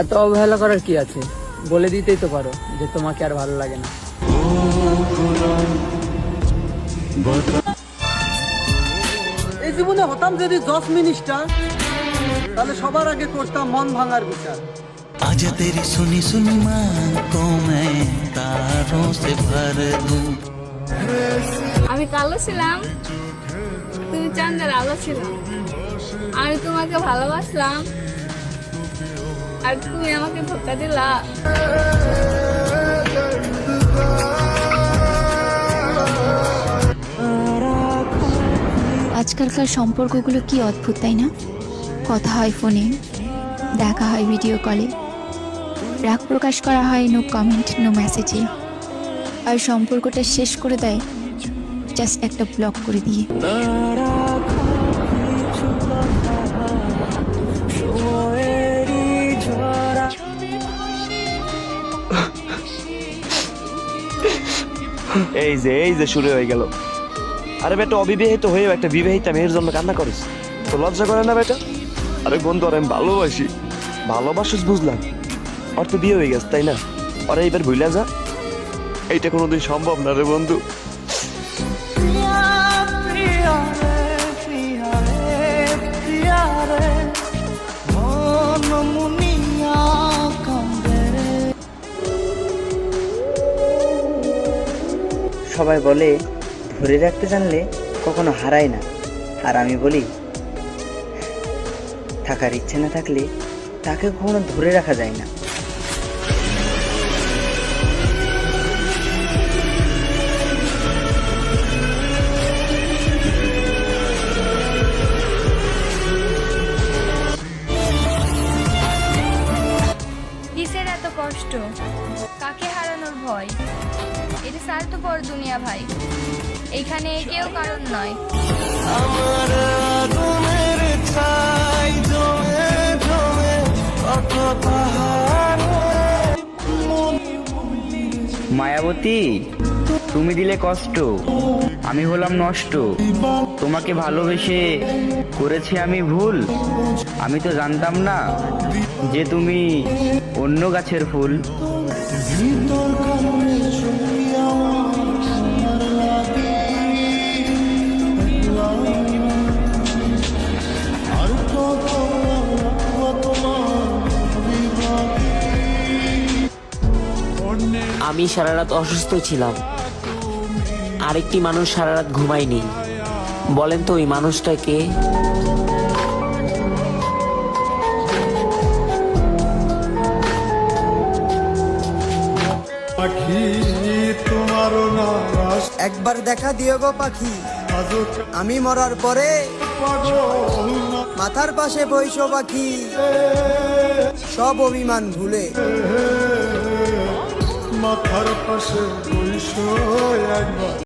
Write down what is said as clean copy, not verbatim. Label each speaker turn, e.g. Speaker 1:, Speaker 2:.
Speaker 1: এত অবহেলা করার কি আছে? বলে দিতেই তো পারো যে তোমাকে আর ভালো লাগে না।
Speaker 2: এই জীবনে হতাম যদি জজ মিনিস্টার, তাহলে সবার আগে করতাম মন ভাঙার বিচার।
Speaker 3: आज तेरी सुनी सुनी माँ को मैं तारों से भर दूं।
Speaker 4: আমি কালো ছিলাম, তুমি চাঁদের আলো ছিল। আমি তোমাকে ভালোবাসলাম, আর তুমি আমাকে ধোকা দিলা।
Speaker 5: আজকালকার সম্পর্কগুলো কি অদ্ভুত, তাই না? কথা হয় ফোনে, দেখা হয় ভিডিও কলে, রাগ প্রকাশ করা হয় নো কমেন্ট নো মেসেজে, আর সম্পর্কটা শেষ করে দেয় জাস্ট একটা ব্লক করে দিয়ে।
Speaker 6: এই যে শুরু হয়ে গেল। আরে বেটা, অবিবাহিত হয়েও একটা বিবাহিতা মেয়ের জন্য কান্না করিস, তো লজ্জা করে না বেটা? আরে বন্ধু, আর আমি ভালোবাসি। ভালোবাসিস বুঝলাম, আর তো বিয়ে হয়ে গেছে তাই না? আরে এবার ভুলে যা, এইটা কোনোদিন সম্ভব না রে বন্ধু।
Speaker 7: সবাই বলে ধরে রাখতে জানলে কখনো হারায় না, আর আমি বলি থাকার ইচ্ছে না থাকলে তাকে কখনো ধরে রাখা যায় না।
Speaker 4: কিসের এত কষ্ট, কাকে হারানোর ভয়? এটা স্বার্থপর দুনিয়া ভাই, এইখানে কেউ কারণ নয়।
Speaker 8: মায়াবতী, তুমি দিলে কষ্ট, আমি হলাম নষ্ট। তোমাকে ভালোবেসে করেছি আমি ভুল। আমি তো জানতাম না যে তুমি অন্য গাছের ফুল।
Speaker 9: আমি সারা রাত অসুস্থ ছিলাম, আরেকটি মানুষ সারা রাত ঘুমায়নি। বলেন তো ওই মানুষটা কে?
Speaker 2: একবার দেখা দিও গো পাখি, আমি মরার পরে মাথার পাশে বইসো পাখি, সব অভিমান ভুলে মাথার পাশে বইসো একবার।